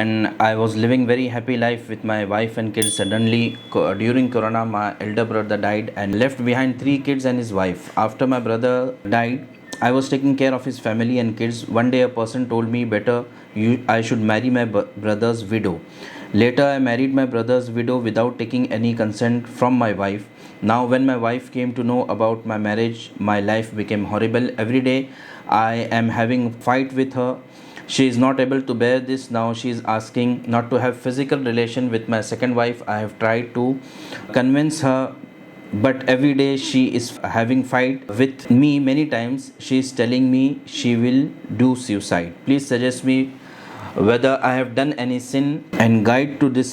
and I was living very happy life with my wife and kids. Suddenly during corona my elder brother died and left behind 3 kids and his wife. After my brother died I was taking care of his family and kids. One day a person told me I should marry my brother's widow. Later I married my brother's widow without taking any consent from my wife. Now when my wife came to know about my marriage, my life became horrible. Every day I am having fight with her. She is not able to bear this. Now she is asking not to have physical relation with my second wife. I have tried to convince her, but every day she is having fight with me many times. She is telling me she will do suicide. Please suggest me whether I have done any sin and guide to this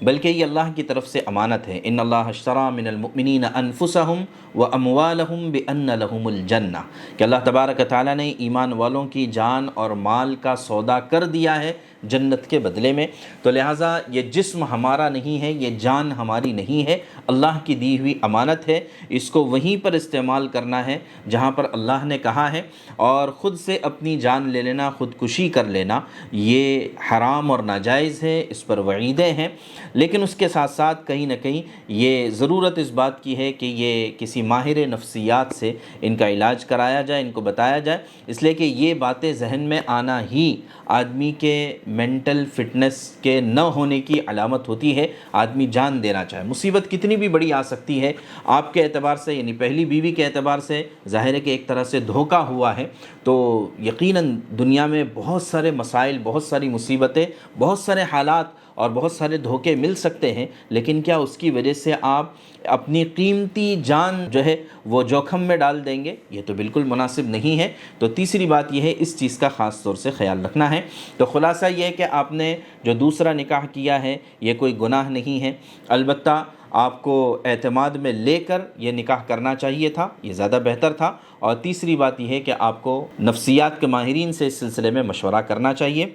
بلکہ یہ اللہ کی طرف سے امانت ہے۔ ان اللہ اشتری من المؤمنین انفسہم واموالہم بان لہم الجنہ، کہ اللہ تبارک و تعالیٰ نے ایمان والوں کی جان اور مال کا سودا کر دیا ہے جنت کے بدلے میں۔ تو لہٰذا یہ جسم ہمارا نہیں ہے، یہ جان ہماری نہیں ہے، اللہ کی دی ہوئی امانت ہے، اس کو وہیں پر استعمال کرنا ہے جہاں پر اللہ نے کہا ہے، اور خود سے اپنی جان لے لینا، خودکشی کر لینا، یہ حرام اور ناجائز ہے، اس پر وعیدیں ہیں۔ لیکن اس کے ساتھ ساتھ کہیں نہ کہیں یہ ضرورت اس بات کی ہے کہ یہ کسی ماہر نفسیات سے ان کا علاج کرایا جائے، ان کو بتایا جائے، اس لیے کہ یہ باتیں ذہن میں آنا ہی آدمی کے مینٹل فٹنس کے نہ ہونے کی علامت ہوتی ہے۔ آدمی جان دینا چاہے، مصیبت کتنی بھی بڑی آ سکتی ہے آپ کے اعتبار سے، یعنی پہلی بیوی کے اعتبار سے ظاہر ہے کہ ایک طرح سے دھوکہ ہوا ہے، تو یقیناً دنیا میں بہت سارے مسائل، بہت ساری مصیبتیں، بہت سارے حالات اور بہت سارے دھوکے مل سکتے ہیں، لیکن کیا اس کی وجہ سے آپ اپنی قیمتی جان جو ہے وہ جوکھم میں ڈال دیں گے؟ یہ تو بالکل مناسب نہیں ہے۔ تو تیسری بات یہ ہے، اس چیز کا خاص طور سے خیال رکھنا ہے۔ تو خلاصہ یہ ہے کہ آپ نے جو دوسرا نکاح کیا ہے یہ کوئی گناہ نہیں ہے، البتہ آپ کو اعتماد میں لے کر یہ نکاح کرنا چاہیے تھا، یہ زیادہ بہتر تھا۔ اور تیسری بات یہ ہے کہ آپ کو نفسیات کے ماہرین سے اس سلسلے میں مشورہ کرنا چاہیے۔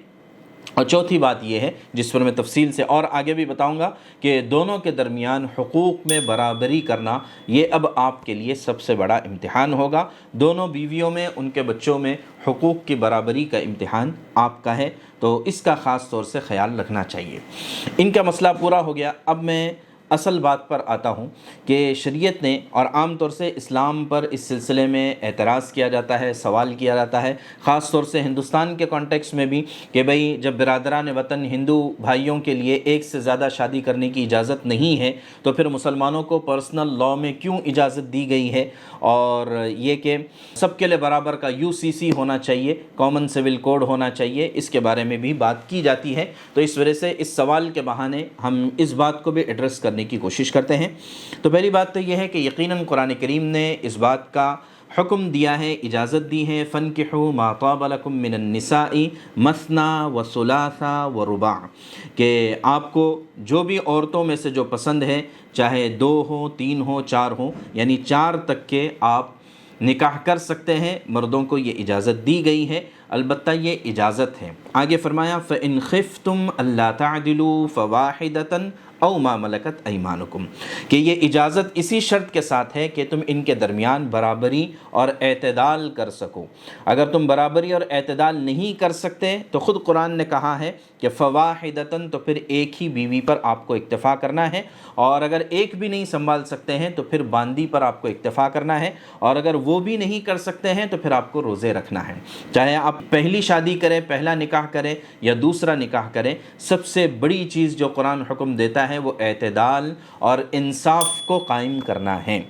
اور چوتھی بات یہ ہے جس پر میں تفصیل سے اور آگے بھی بتاؤں گا کہ دونوں کے درمیان حقوق میں برابری کرنا، یہ اب آپ کے لیے سب سے بڑا امتحان ہوگا۔ دونوں بیویوں میں، ان کے بچوں میں حقوق کی برابری کا امتحان آپ کا ہے، تو اس کا خاص طور سے خیال رکھنا چاہیے۔ ان کا مسئلہ پورا ہو گیا۔ اب میں اصل بات پر آتا ہوں کہ شریعت نے، اور عام طور سے اسلام پر اس سلسلے میں اعتراض کیا جاتا ہے، سوال کیا جاتا ہے، خاص طور سے ہندوستان کے کانٹیکس میں بھی، کہ بھئی جب برادران وطن ہندو بھائیوں کے لیے ایک سے زیادہ شادی کرنے کی اجازت نہیں ہے تو پھر مسلمانوں کو پرسنل لاء میں کیوں اجازت دی گئی ہے، اور یہ کہ سب کے لیے برابر کا UCC ہونا چاہیے، کامن سول کوڈ ہونا چاہیے، اس کے بارے میں بھی بات کی جاتی ہے۔ تو اس وجہ سے اس سوال کے بہانے ہم اس بات کو بھی ایڈریس کرنے کی کوشش کرتے ہیں۔ تو پہلی بات تو یہ ہے کہ یقیناً قرآن کریم نے اس بات کا حکم دیا ہے، اجازت دی ہے، فَانْكِحُوا مَا طَابَ لَكُم مِّنَ النِّسَاءِ مَثْنَىٰ وَثُلَاثَ وَرُبَاعَ، کہ آپ کو جو بھی عورتوں میں سے جو پسند ہے، چاہے 2 ہوں، 3 ہوں، 4 ہوں، یعنی 4 تک کے آپ نکاح کر سکتے ہیں، مردوں کو یہ اجازت دی گئی ہے، البتہ یہ اجازت ہے۔ آگے فرمایا فَإِنْ خِفْتُمْ أَلَّا تَعْدِلُوا فَوَاحِدَةً او ما ملکت ایمانکم، کہ یہ اجازت اسی شرط کے ساتھ ہے کہ تم ان کے درمیان برابری اور اعتدال کر سکو۔ اگر تم برابری اور اعتدال نہیں کر سکتے تو خود قرآن نے کہا ہے کہ فواحدتاً، تو پھر ایک ہی بیوی پر آپ کو اکتفا کرنا ہے، اور اگر ایک بھی نہیں سنبھال سکتے ہیں تو پھر باندی پر آپ کو اکتفا کرنا ہے، اور اگر وہ بھی نہیں کر سکتے ہیں تو پھر آپ کو روزے رکھنا ہے۔ چاہے آپ پہلی شادی کریں، پہلا نکاح کریں یا دوسرا نکاح کریں، سب سے بڑی چیز جو قرآن حکم دیتا ہے وہ اعتدال اور انصاف کو قائم کرنا ہے۔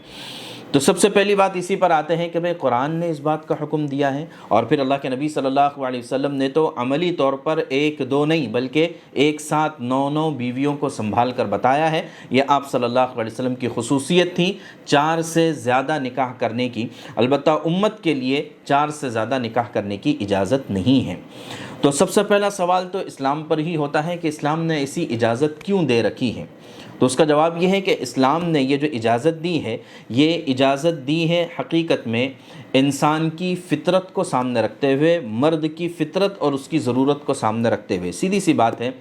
تو سب سے پہلی بات اسی پر آتے ہیں کہ بھئی قرآن نے اس بات کا حکم دیا ہے، اور پھر اللہ کے نبی صلی اللہ علیہ وسلم نے تو عملی طور پر 1-2 نہیں بلکہ ایک ساتھ 9 بیویوں کو سنبھال کر بتایا ہے۔ یہ آپ صلی اللہ علیہ وسلم کی خصوصیت تھی 4 سے زیادہ نکاح کرنے کی، البتہ امت کے لیے 4 سے زیادہ نکاح کرنے کی اجازت نہیں ہے۔ تو سب سے پہلا سوال تو اسلام پر ہی ہوتا ہے کہ اسلام نے ایسی اجازت کیوں دے رکھی ہے؟ تو اس کا جواب یہ ہے کہ اسلام نے یہ جو اجازت دی ہے، یہ اجازت دی ہے حقیقت میں انسان کی فطرت کو سامنے رکھتے ہوئے، مرد کی فطرت اور اس کی ضرورت کو سامنے رکھتے ہوئے۔ سیدھی سی بات ہے،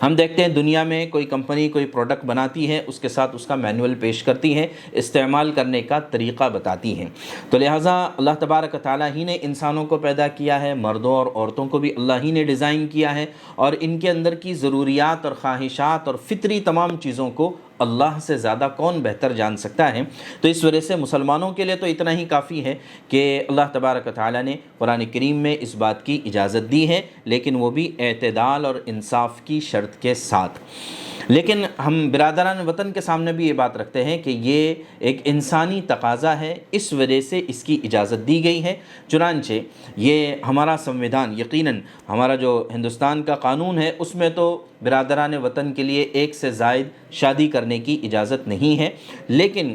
ہم دیکھتے ہیں دنیا میں کوئی کمپنی کوئی پروڈکٹ بناتی ہے، اس کے ساتھ اس کا مینول پیش کرتی ہے، استعمال کرنے کا طریقہ بتاتی ہے۔ تو لہٰذا اللہ تبارک و تعالیٰ ہی نے انسانوں کو پیدا کیا ہے، مردوں اور عورتوں کو بھی اللہ ہی نے ڈیزائن کیا ہے، اور ان کے اندر کی ضروریات اور خواہشات اور فطری تمام چیزوں کو اللہ سے زیادہ کون بہتر جان سکتا ہے۔ تو اس وجہ سے مسلمانوں کے لیے تو اتنا ہی کافی ہے کہ اللہ تبارک و تعالیٰ نے قرآن کریم میں اس بات کی اجازت دی ہے، لیکن وہ بھی اعتدال اور انصاف کی شرط کے ساتھ۔ لیکن ہم برادران وطن کے سامنے بھی یہ بات رکھتے ہیں کہ یہ ایک انسانی تقاضا ہے، اس وجہ سے اس کی اجازت دی گئی ہے۔ چنانچہ یہ ہمارا سنویدھان، یقیناً ہمارا جو ہندوستان کا قانون ہے، اس میں تو برادران وطن کے لیے 1 سے زائد شادی کرنے کرنے کی اجازت نہیں ہے۔ لیکن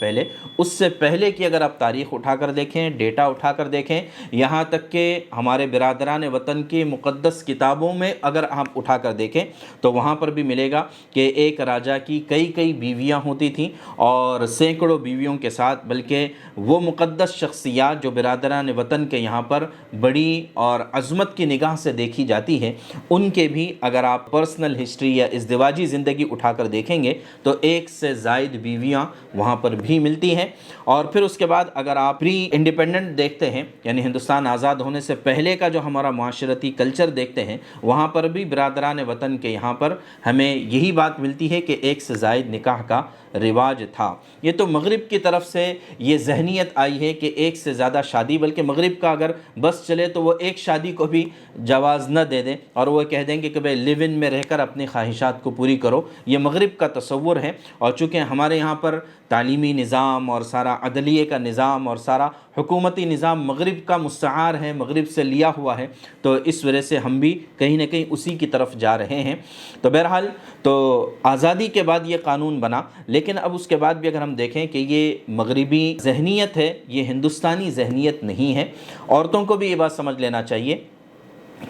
پہلے، اس سے پہلے کی اگر آپ تاریخ اٹھا کر دیکھیں، ڈیٹا اٹھا کر دیکھیں، یہاں تک کہ ہمارے برادران وطن کی مقدس کتابوں میں اگر آپ اٹھا کر دیکھیں تو وہاں پر بھی ملے گا کہ ایک راجا کی کئی بیویاں ہوتی تھیں اور سینکڑوں بیویوں کے ساتھ، بلکہ وہ مقدس شخصیات جو برادران وطن کے یہاں پر بڑی اور عظمت کی نگاہ سے دیکھی جاتی ہے، ان کے بھی اگر آپ پرسنل ہسٹری یا ازدواجی زندگی اٹھا کر دیکھیں گے تو ایک سے زائد بیویاں وہاں پر بھی ملتی ہیں۔ اور پھر اس کے بعد اگر آپ پری انڈیپینڈنٹ دیکھتے ہیں، یعنی ہندوستان آزاد ہونے سے پہلے کا جو ہمارا معاشرتی کلچر دیکھتے ہیں، وہاں پر بھی برادران وطن کے یہاں پر ہمیں یہی بات ملتی ہے کہ ایک سے زائد نکاح کا رواج تھا۔ یہ تو مغرب کی طرف سے یہ ذہنیت آئی ہے کہ ایک سے زیادہ شادی، بلکہ مغرب کا اگر بس چلے تو وہ ایک شادی کو بھی جواز نہ دے دیں اور وہ کہہ دیں کہ بھئی لیو ان میں رہ کر اپنی خواہشات کو پوری کرو۔ یہ مغرب کا تصور ہے، اور چونکہ ہمارے یہاں پر تعلیمی نظام اور سارا عدلیے کا نظام اور سارا حکومتی نظام مغرب کا مستعار ہے، مغرب سے لیا ہوا ہے، تو اس وجہ سے ہم بھی کہیں نہ کہیں اسی کی طرف جا رہے ہیں۔ تو بہرحال تو آزادی کے بعد یہ قانون بنا، لیکن اب اس کے بعد بھی اگر ہم دیکھیں کہ یہ مغربی ذہنیت ہے، یہ ہندوستانی ذہنیت نہیں ہے۔ عورتوں کو بھی یہ بات سمجھ لینا چاہیے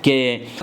کہ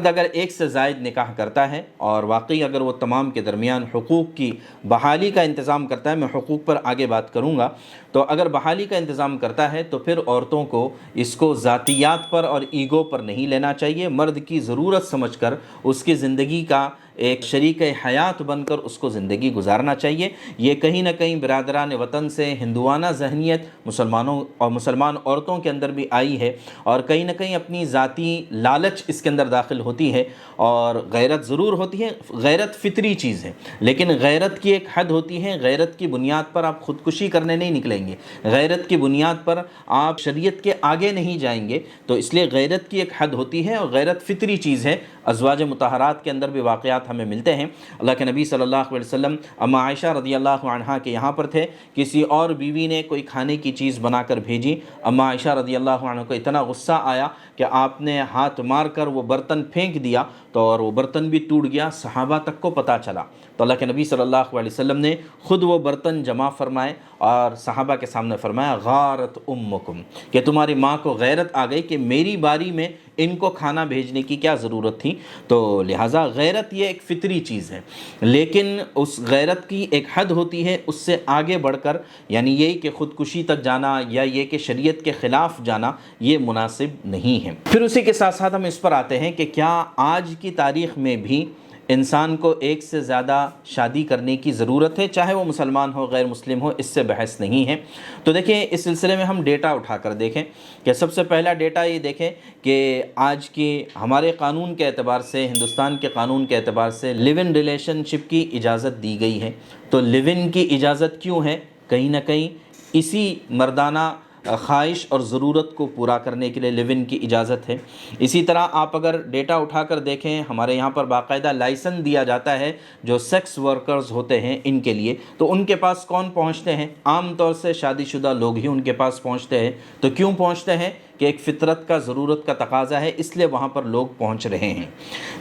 اگر ایک سے زائد نکاح کرتا ہے اور واقعی اگر وہ تمام کے درمیان حقوق کی بحالی کا انتظام کرتا ہے، میں حقوق پر آگے بات کروں گا، تو اگر بحالی کا انتظام کرتا ہے تو پھر عورتوں کو اس کو ذاتیات پر اور ایگو پر نہیں لینا چاہیے، مرد کی ضرورت سمجھ کر اس کی زندگی کا ایک شریک حیات بن کر اس کو زندگی گزارنا چاہیے۔ یہ کہیں نہ کہیں برادران وطن سے ہندوانہ ذہنیت مسلمانوں اور مسلمان عورتوں کے اندر بھی آئی ہے، اور کہیں نہ کہیں اپنی ذاتی لالچ اس کے اندر داخل ہوتی ہے، اور غیرت ضرور ہوتی ہے، غیرت فطری چیز ہے، لیکن غیرت کی ایک حد ہوتی ہے۔ غیرت کی بنیاد پر آپ خودکشی کرنے نہیں نکلیں گے، غیرت کی بنیاد پر آپ شریعت کے آگے نہیں جائیں گے، تو اس لیے غیرت کی ایک حد ہوتی ہے، اور غیرت فطری چیز ہے۔ ازواج مطہرات کے اندر بھی واقعات ہمیں ملتے ہیں۔ اللہ کے نبی صلی اللہ علیہ وسلم اما عائشہ رضی اللہ عنہا کے یہاں پر تھے، کسی اور بیوی نے کوئی کھانے کی چیز بنا کر بھیجی، اما عائشہ رضی اللہ عنہ کو اتنا غصہ آیا کہ آپ نے ہاتھ مار کر وہ برتن پھینک دیا، تو اور وہ برتن بھی ٹوٹ گیا، صحابہ تک کو پتہ چلا، تو اللہ کے نبی صلی اللہ علیہ وسلم نے خود وہ برتن جمع فرمائے اور صحابہ کے سامنے فرمایا غارت امکم، کہ تمہاری ماں کو غیرت آ گئی کہ میری باری میں ان کو کھانا بھیجنے کی کیا ضرورت تھی۔ تو لہٰذا غیرت یہ ایک فطری چیز ہے، لیکن اس غیرت کی ایک حد ہوتی ہے، اس سے آگے بڑھ کر یعنی یہی کہ خودکشی تک جانا یا یہ کہ شریعت کے خلاف جانا یہ مناسب نہیں ہے۔ پھر اسی کے ساتھ ساتھ ہم اس پر آتے ہیں کہ کیا آج کی تاریخ میں بھی انسان کو ایک سے زیادہ شادی کرنے کی ضرورت ہے، چاہے وہ مسلمان ہو غیر مسلم ہو، اس سے بحث نہیں ہے۔ تو دیکھیں اس سلسلے میں ہم ڈیٹا اٹھا کر دیکھیں کہ سب سے پہلا ڈیٹا یہ دیکھیں کہ آج کے ہمارے قانون کے اعتبار سے، ہندوستان کے قانون کے اعتبار سے لیو ان ریلیشن شپ کی اجازت دی گئی ہے۔ تو لیو ان کی اجازت کیوں ہے؟ کہیں نہ کہیں اسی مردانہ خواہش اور ضرورت کو پورا کرنے کے لیے لیو ان کی اجازت ہے۔ اسی طرح آپ اگر ڈیٹا اٹھا کر دیکھیں، ہمارے یہاں پر باقاعدہ لائسنس دیا جاتا ہے جو سیکس ورکرز ہوتے ہیں ان کے لیے، تو ان کے پاس کون پہنچتے ہیں؟ عام طور سے شادی شدہ لوگ ہی ان کے پاس پہنچتے ہیں۔ تو کیوں پہنچتے ہیں؟ کہ ایک فطرت کا، ضرورت کا تقاضا ہے، اس لیے وہاں پر لوگ پہنچ رہے ہیں۔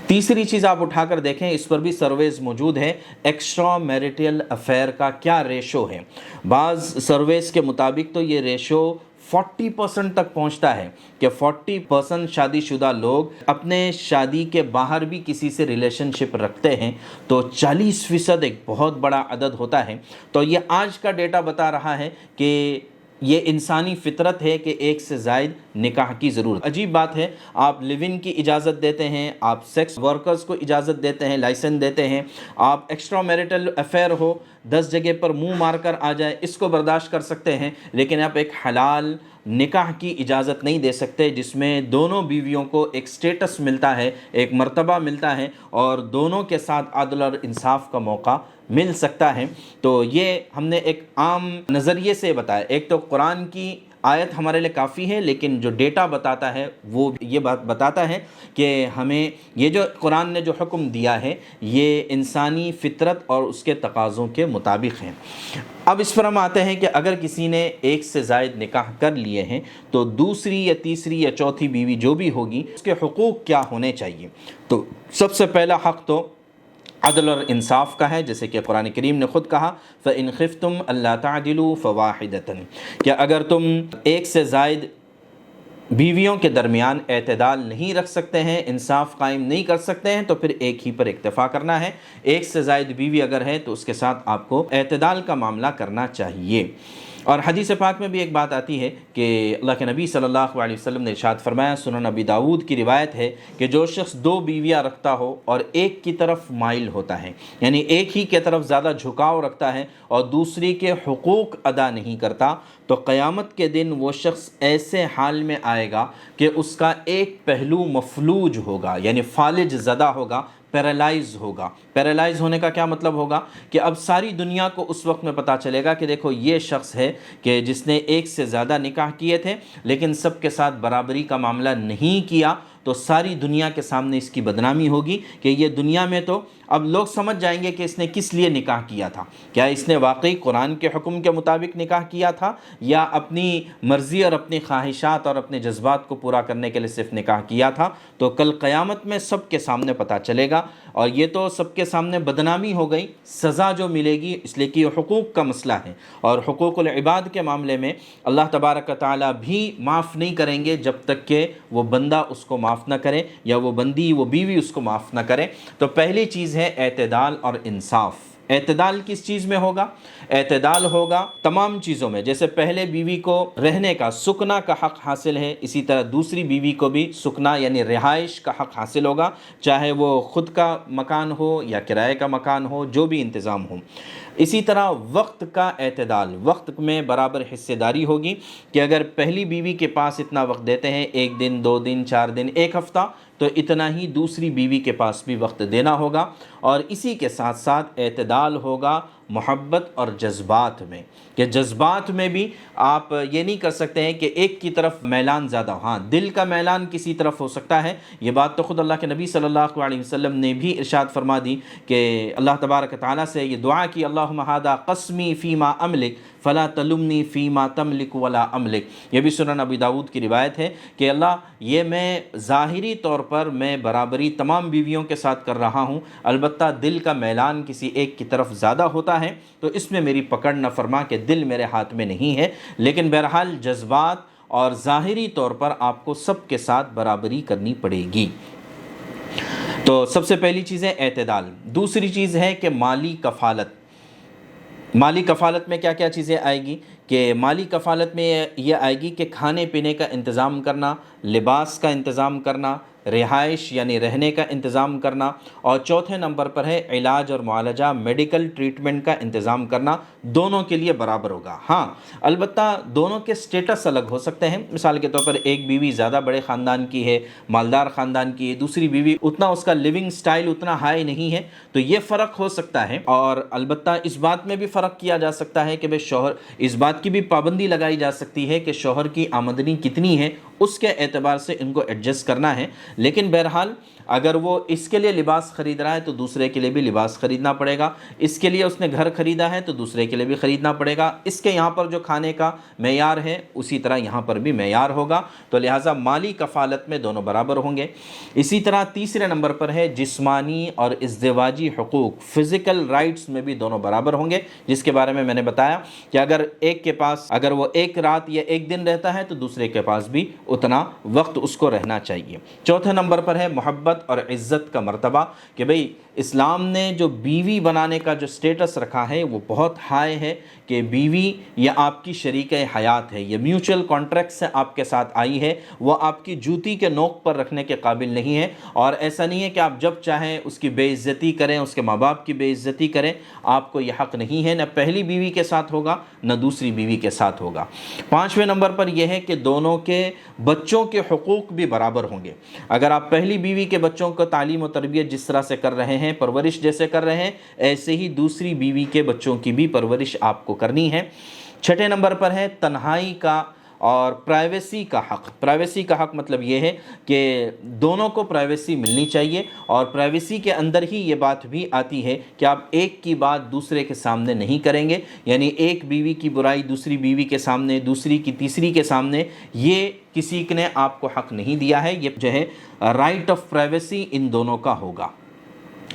تیسری چیز آپ اٹھا کر دیکھیں، اس پر بھی سرویز موجود ہے، ایکسٹرا میریٹل افیئر کا کیا ریشو ہے۔ بعض سرویز کے مطابق تو یہ ریشو 40% تک پہنچتا ہے کہ 40% شادی شدہ لوگ اپنے شادی کے باہر بھی کسی سے ریلیشن شپ رکھتے ہیں، تو 40% ایک بہت بڑا عدد ہوتا ہے۔ تو یہ آج کا ڈیٹا بتا رہا ہے کہ یہ انسانی فطرت ہے کہ ایک سے زائد نکاح کی ضرورت۔ عجیب بات ہے، آپ لیو ان کی اجازت دیتے ہیں، آپ سیکس ورکرز کو اجازت دیتے ہیں، لائسنس دیتے ہیں، آپ ایکسٹرا میریٹل افیئر ہو 10 جگہ پر منہ مار کر آ جائے اس کو برداشت کر سکتے ہیں، لیکن آپ ایک حلال نکاح کی اجازت نہیں دے سکتے جس میں دونوں بیویوں کو ایک سٹیٹس ملتا ہے، ایک مرتبہ ملتا ہے، اور دونوں کے ساتھ عدل اور انصاف کا موقع مل سکتا ہے۔ تو یہ ہم نے ایک عام نظریے سے بتایا، ایک تو قرآن کی آیت ہمارے لیے کافی ہے، لیکن جو ڈیٹا بتاتا ہے وہ یہ بات بتاتا ہے کہ ہمیں یہ جو قرآن نے جو حکم دیا ہے یہ انسانی فطرت اور اس کے تقاضوں کے مطابق ہے۔ اب اس پر ہم آتے ہیں کہ اگر کسی نے ایک سے زائد نکاح کر لیے ہیں تو دوسری یا تیسری یا چوتھی بیوی جو بھی ہوگی اس کے حقوق کیا ہونے چاہیے۔ تو سب سے پہلا حق تو عدل اور انصاف کا ہے، جیسے کہ قرآن کریم نے خود کہا فَإِنْ خِفْتُمْ أَلَّا تَعْدِلُوا فَوَاحِدَةً، کہ اگر تم ایک سے زائد بیویوں کے درمیان اعتدال نہیں رکھ سکتے ہیں، انصاف قائم نہیں کر سکتے ہیں، تو پھر ایک ہی پر اکتفا کرنا ہے۔ ایک سے زائد بیوی اگر ہے تو اس کے ساتھ آپ کو اعتدال کا معاملہ کرنا چاہیے۔ اور حدیث پاک میں بھی ایک بات آتی ہے کہ اللہ کے نبی صلی اللہ علیہ وسلم نے ارشاد فرمایا، سنن ابی داؤد کی روایت ہے کہ جو شخص 2 بیویاں رکھتا ہو اور ایک کی طرف مائل ہوتا ہے، یعنی ایک ہی کی طرف زیادہ جھکاؤ رکھتا ہے اور دوسری کے حقوق ادا نہیں کرتا، تو قیامت کے دن وہ شخص ایسے حال میں آئے گا کہ اس کا ایک پہلو مفلوج ہوگا، یعنی فالج زدہ ہوگا، پیرالائز ہوگا۔ پیرالائز ہونے کا کیا مطلب ہوگا کہ اب ساری دنیا کو اس وقت میں پتہ چلے گا کہ دیکھو یہ شخص ہے کہ جس نے ایک سے زیادہ نکاح کیے تھے لیکن سب کے ساتھ برابری کا معاملہ نہیں کیا، تو ساری دنیا کے سامنے اس کی بدنامی ہوگی کہ یہ دنیا میں تو اب لوگ سمجھ جائیں گے کہ اس نے کس لیے نکاح کیا تھا، کیا اس نے واقعی قرآن کے حکم کے مطابق نکاح کیا تھا یا اپنی مرضی اور اپنی خواہشات اور اپنے جذبات کو پورا کرنے کے لیے صرف نکاح کیا تھا۔ تو کل قیامت میں سب کے سامنے پتہ چلے گا، اور یہ تو سب کے سامنے بدنامی ہو گئی، سزا جو ملے گی، اس لیے کہ یہ حقوق کا مسئلہ ہے، اور حقوق العباد کے معاملے میں اللہ تبارک و تعالیٰ بھی معاف نہیں کریں گے جب تک کہ وہ بندہ اس کو معاف نہ کرے یا وہ بندی وہ بیوی اس کو معاف نہ کرے۔ تو پہلی چیز ہے اعتدال اور انصاف۔ اعتدال کس چیز میں ہوگا؟ اعتدال ہوگا تمام چیزوں میں، جیسے پہلے بیوی کو رہنے کا سکنا کا حق حاصل ہے، اسی طرح دوسری بیوی کو بھی سکنا یعنی رہائش کا حق حاصل ہوگا، چاہے وہ خود کا مکان ہو یا کرائے کا مکان ہو، جو بھی انتظام ہو۔ اسی طرح وقت کا اعتدال، وقت میں برابر حصے داری ہوگی کہ اگر پہلی بیوی کے پاس اتنا وقت دیتے ہیں، 1 دن 2 دن 4 دن 1 ہفتہ، تو اتنا ہی دوسری بیوی کے پاس بھی وقت دینا ہوگا۔ اور اسی کے ساتھ ساتھ اعتدال ہوگا محبت اور جذبات میں، کہ جذبات میں بھی آپ یہ نہیں کر سکتے ہیں کہ ایک کی طرف میلان زیادہ ہو، ہاں دل کا میلان کسی طرف ہو سکتا ہے، یہ بات تو خود اللہ کے نبی صلی اللہ علیہ وسلم نے بھی ارشاد فرما دی کہ اللہ تبارک تعالیٰ سے یہ دعا کی، اللہم ھذا قسمی فیما املک فلا تلمنی فیما تملک ولا املک۔ یہ بھی سنن ابی داؤد کی روایت ہے کہ اللہ یہ میں ظاہری طور پر میں برابری تمام بیویوں کے ساتھ کر رہا ہوں، البتہ دل کا میلان کسی ایک کی طرف زیادہ ہوتا ہے تو اس میں میری پکڑ نہ فرما کہ دل میرے ہاتھ میں نہیں ہے، لیکن بہرحال جذبات اور ظاہری طور پر آپ کو سب کے ساتھ برابری کرنی پڑے گی۔ تو سب سے پہلی چیز ہے اعتدال۔ دوسری چیز ہے کہ مالی کفالت۔ مالی کفالت میں کیا کیا چیزیں آئے گی کہ مالی کفالت میں یہ آئے گی کہ کھانے پینے کا انتظام کرنا، لباس کا انتظام کرنا، رہائش یعنی رہنے کا انتظام کرنا، اور چوتھے نمبر پر ہے علاج اور معالجہ، میڈیکل ٹریٹمنٹ کا انتظام کرنا، دونوں کے لیے برابر ہوگا۔ ہاں البتہ دونوں کے سٹیٹس الگ ہو سکتے ہیں، مثال کے طور پر ایک بیوی زیادہ بڑے خاندان کی ہے، مالدار خاندان کی ہے، دوسری بیوی اتنا اس کا لیونگ سٹائل اتنا ہائی نہیں ہے، تو یہ فرق ہو سکتا ہے۔ اور البتہ اس بات میں بھی فرق کیا جا سکتا ہے کہ بھئی شوہر، اس بات کی بھی پابندی لگائی جا سکتی ہے کہ شوہر کی آمدنی کتنی ہے، اس کے اعتبار سے ان کو ایڈجسٹ کرنا ہے، لیکن بہرحال اگر وہ اس کے لیے لباس خرید رہا ہے تو دوسرے کے لیے بھی لباس خریدنا پڑے گا، اس کے لیے اس نے گھر خریدا ہے تو دوسرے کے لیے بھی خریدنا پڑے گا، اس کے یہاں پر جو کھانے کا معیار ہے اسی طرح یہاں پر بھی معیار ہوگا، تو لہٰذا مالی کفالت میں دونوں برابر ہوں گے۔ اسی طرح تیسرے نمبر پر ہے جسمانی اور ازدواجی حقوق، فزیکل رائٹس میں بھی دونوں برابر ہوں گے، جس کے بارے میں میں نے بتایا کہ اگر ایک کے پاس اگر وہ ایک رات یا ایک دن رہتا ہے تو دوسرے کے پاس بھی اتنا وقت اس کو رہنا چاہیے۔ چوتھے نمبر پر ہے محبت اور عزت کا مرتبہ، کہ بھئی اسلام نے جو بیوی بنانے کا جو سٹیٹس رکھا ہے وہ بہت ہائی ہے، کہ بیوی یہ آپ کی شریک حیات ہے، یہ میوچل کانٹریکٹ سے آپ کے ساتھ آئی ہے، وہ آپ کی جوتی کے نوک پر رکھنے کے قابل نہیں ہے، اور ایسا نہیں ہے کہ آپ جب چاہیں اس کی بے عزتی کریں، اس کے ماں باپ کی بے عزتی کریں، آپ کو یہ حق نہیں ہے، نہ پہلی بیوی کے ساتھ ہوگا نہ دوسری بیوی کے ساتھ ہوگا۔ پانچویں نمبر پر یہ ہے کہ دونوں کے بچوں کے حقوق بھی برابر ہوں گے۔ اگر آپ پہلی بیوی کے بچوں کو تعلیم و تربیت جس طرح سے کر رہے ہیں، پرورش جیسے کر رہے ہیں، ایسے ہی دوسری بیوی کے بچوں کی بھی پرورش آپ کو کرنی ہے۔ چھٹے نمبر پر ہے تنہائی کا اور پرائیویسی کا حق۔ پرائیویسی کا حق مطلب یہ ہے کہ دونوں کو پرائیویسی ملنی چاہیے، اور پرائیویسی کے اندر ہی یہ بات بھی آتی ہے کہ آپ ایک کی بات دوسرے کے سامنے نہیں کریں گے، یعنی ایک بیوی کی برائی دوسری بیوی کے سامنے، دوسری کی تیسری کے سامنے، یہ کسی نے آپ کو حق نہیں دیا ہے، یہ جو ہے رائٹ آف پرائیویسی ان دونوں کا ہوگا۔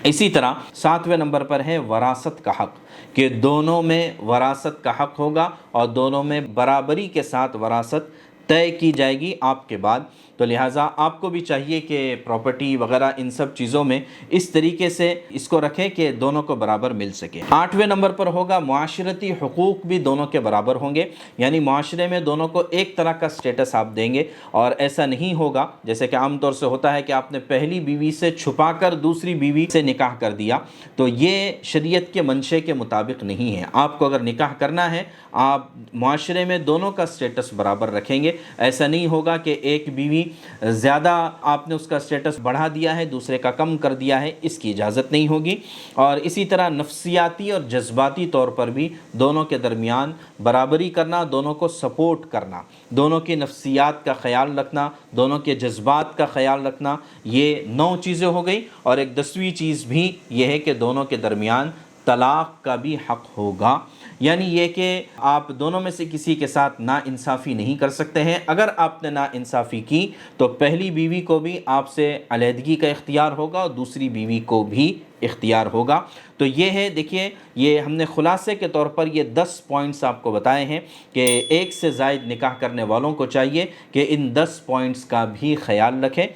اسی طرح 7ویں نمبر پر ہے وراثت کا حق، کہ دونوں میں وراثت کا حق ہوگا اور دونوں میں برابری کے ساتھ وراثت طے کی جائے گی آپ کے بعد۔ تو لہٰذا آپ کو بھی چاہیے کہ پراپرٹی وغیرہ ان سب چیزوں میں اس طریقے سے اس کو رکھیں کہ دونوں کو برابر مل سکے۔ 8ویں نمبر پر ہوگا معاشرتی حقوق بھی دونوں کے برابر ہوں گے، یعنی معاشرے میں دونوں کو ایک طرح کا سٹیٹس آپ دیں گے، اور ایسا نہیں ہوگا جیسے کہ عام طور سے ہوتا ہے کہ آپ نے پہلی بیوی سے چھپا کر دوسری بیوی سے نکاح کر دیا، تو یہ شریعت کے منشے کے مطابق نہیں ہے۔ آپ کو اگر نکاح کرنا ہے، آپ معاشرے میں دونوں کا سٹیٹس برابر رکھیں گے۔ ایسا نہیں ہوگا کہ ایک بیوی زیادہ آپ نے اس کا سٹیٹس بڑھا دیا ہے، دوسرے کا کم کر دیا ہے، اس کی اجازت نہیں ہوگی۔ اور اسی طرح نفسیاتی اور جذباتی طور پر بھی دونوں کے درمیان برابری کرنا، دونوں کو سپورٹ کرنا، دونوں کی نفسیات کا خیال رکھنا، دونوں کے جذبات کا خیال رکھنا، یہ 9 چیزیں ہو گئی۔ اور ایک 10ویں چیز بھی یہ ہے کہ دونوں کے درمیان طلاق کا بھی حق ہوگا، یعنی یہ کہ آپ دونوں میں سے کسی کے ساتھ ناانصافی نہیں کر سکتے ہیں۔ اگر آپ نے ناانصافی کی تو پہلی بیوی کو بھی آپ سے علیحدگی کا اختیار ہوگا اور دوسری بیوی کو بھی اختیار ہوگا۔ تو یہ ہے، دیکھیے، یہ ہم نے خلاصے کے طور پر یہ 10 پوائنٹس آپ کو بتائے ہیں کہ ایک سے زائد نکاح کرنے والوں کو چاہیے کہ ان 10 پوائنٹس کا بھی خیال رکھیں،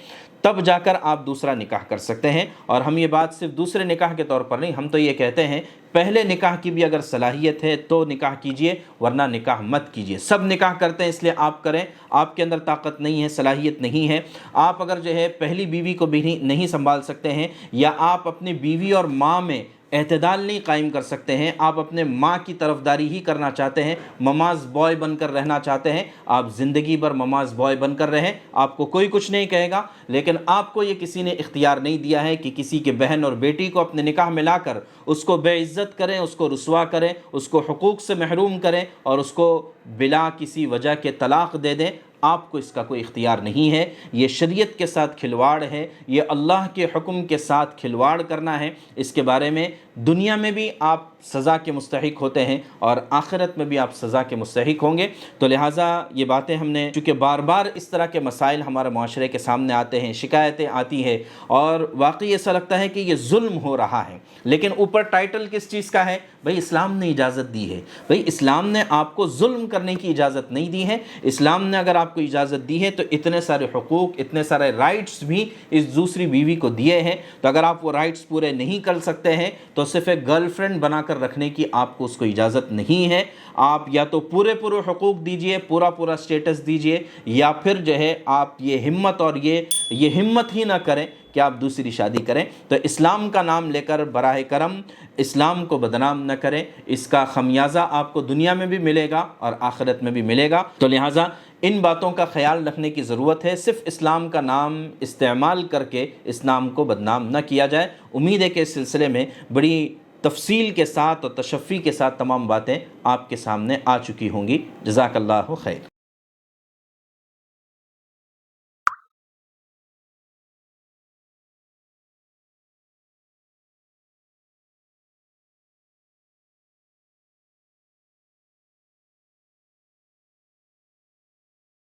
تب جا کر آپ دوسرا نکاح کر سکتے ہیں۔ اور ہم یہ بات صرف دوسرے نکاح کے طور پر نہیں، ہم تو یہ کہتے ہیں پہلے نکاح کی بھی اگر صلاحیت ہے تو نکاح کیجئے، ورنہ نکاح مت کیجئے۔ سب نکاح کرتے ہیں اس لیے آپ کریں، آپ کے اندر طاقت نہیں ہے، صلاحیت نہیں ہے، آپ اگر جو ہے پہلی بیوی کو بھی نہیں سنبھال سکتے ہیں، یا آپ اپنی بیوی اور ماں میں اعتدال نہیں قائم کر سکتے ہیں، آپ اپنے ماں کی طرفداری ہی کرنا چاہتے ہیں، مماز بوائے بن کر رہنا چاہتے ہیں، آپ زندگی بھر مماز بوائے بن کر رہیں، آپ کو کوئی کچھ نہیں کہے گا۔ لیکن آپ کو یہ کسی نے اختیار نہیں دیا ہے کہ کسی کے بہن اور بیٹی کو اپنے نکاح میں لا کر اس کو بے عزت کریں، اس کو رسوا کریں، اس کو حقوق سے محروم کریں اور اس کو بلا کسی وجہ کے طلاق دے دیں۔ آپ کو اس کا کوئی اختیار نہیں ہے، یہ شریعت کے ساتھ کھلواڑ ہے، یہ اللہ کے حکم کے ساتھ کھلواڑ کرنا ہے۔ اس کے بارے میں دنیا میں بھی آپ سزا کے مستحق ہوتے ہیں اور آخرت میں بھی آپ سزا کے مستحق ہوں گے۔ تو لہٰذا یہ باتیں ہم نے، چونکہ بار بار اس طرح کے مسائل ہمارے معاشرے کے سامنے آتے ہیں، شکایتیں آتی ہیں، اور واقعی ایسا لگتا ہے کہ یہ ظلم ہو رہا ہے، لیکن اوپر ٹائٹل کس چیز کا ہے؟ بھئی اسلام نے اجازت دی ہے۔ بھئی اسلام نے آپ کو ظلم کرنے کی اجازت نہیں دی ہے۔ اسلام نے اگر آپ کو اجازت دی ہے تو اتنے سارے حقوق، اتنے سارے رائٹس بھی اس دوسری بیوی کو دیے ہیں۔ تو اگر آپ وہ رائٹس پورے نہیں کر سکتے ہیں تو صرف ایک گرل فرینڈ بنا کر رکھنے کی آپ کو اس کو اجازت نہیں ہے۔ آپ یا تو پورے حقوق دیجئے، پورا سٹیٹس دیجئے، یا پھر جو ہے آپ یہ ہمت ہی نہ کریں کہ آپ دوسری شادی کریں۔ تو اسلام کا نام لے کر براہ کرم اسلام کو بدنام نہ کریں، اس کا خمیازہ آپ کو دنیا میں بھی ملے گا اور آخرت میں بھی ملے گا۔ تو لہٰذا ان باتوں کا خیال رکھنے کی ضرورت ہے، صرف اسلام کا نام استعمال کر کے اسلام کو بدنام نہ کیا جائے۔ امید ہے کہ اس سلسلے میں بڑی تفصیل کے ساتھ اور تشفی کے ساتھ تمام باتیں آپ کے سامنے آ چکی ہوں گی۔ جزاک اللہ خیر۔